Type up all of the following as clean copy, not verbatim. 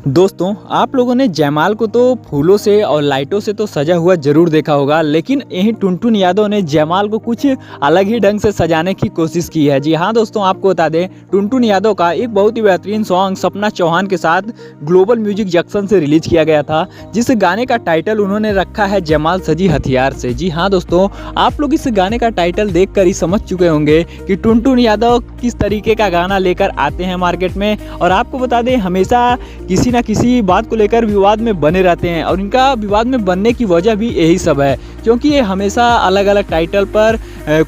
दोस्तों, आप लोगों ने जयमाल को तो फूलों से और लाइटों से तो सजा हुआ जरूर देखा होगा, लेकिन यही टुनटुन यादव ने जयमाल को कुछ अलग ही ढंग से सजाने की कोशिश की है। जी हाँ दोस्तों, आपको बता दें, टुनटुन यादव का एक बहुत ही बेहतरीन सॉन्ग सपना चौहान के साथ ग्लोबल म्यूजिक जंक्शन से रिलीज किया गया था, जिस गाने का टाइटल उन्होंने रखा है जयमाल सजी हथियार से। जी हाँ दोस्तों, आप लोग इस गाने का टाइटल देख कर ही समझ चुके होंगे कि टुनटुन यादव किस तरीके का गाना लेकर आते हैं मार्केट में। और आपको बता दें, हमेशा किसी ना किसी बात को लेकर विवाद में बने रहते हैं और इनका विवाद में बनने की वजह भी यही सब है, क्योंकि ये हमेशा अलग अलग टाइटल पर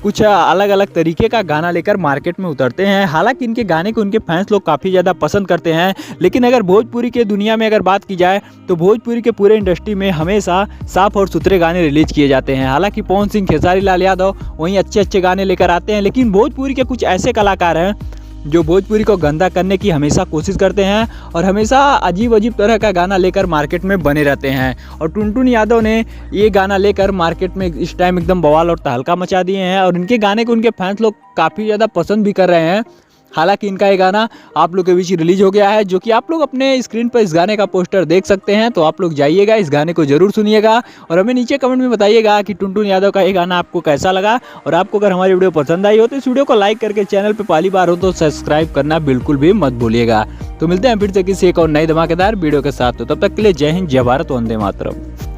कुछ अलग अलग तरीके का गाना लेकर मार्केट में उतरते हैं। हालांकि इनके गाने को उनके फैंस लोग काफ़ी ज़्यादा पसंद करते हैं, लेकिन अगर भोजपुरी के दुनिया में अगर बात की जाए तो भोजपुरी के पूरे इंडस्ट्री में हमेशा साफ और सुथरे गाने रिलीज किए जाते हैं। हालांकि पवन सिंह, खेसारी लाल यादव वहीं अच्छे अच्छे गाने लेकर आते हैं, लेकिन भोजपुरी के कुछ ऐसे कलाकार हैं जो भोजपुरी को गंदा करने की हमेशा कोशिश करते हैं और हमेशा अजीब अजीब तरह का गाना लेकर मार्केट में बने रहते हैं। और टुनटुन यादव ने ये गाना लेकर मार्केट में इस टाइम एकदम बवाल और तहलका मचा दिए हैं और इनके गाने को उनके फैंस लोग काफ़ी ज़्यादा पसंद भी कर रहे हैं। हालांकि इनका ये गाना आप लोग के बीच रिलीज हो गया है, जो कि आप लोग अपने स्क्रीन पर इस गाने का पोस्टर देख सकते हैं। तो आप लोग जाइएगा, इस गाने को जरूर सुनिएगा और हमें नीचे कमेंट में बताइएगा कि टुनटुन यादव का ये गाना आपको कैसा लगा। और आपको अगर हमारी वीडियो पसंद आई हो तो इस वीडियो को लाइक करके चैनल पर पहली बार हो तो सब्सक्राइब करना बिल्कुल भी मत भूलिएगा। तो मिलते हैं फिर से किसी एक और नई धमाकेदार वीडियो के साथ। तो तब तक के लिए जय हिंद, जय भारत, वंदे मातरम।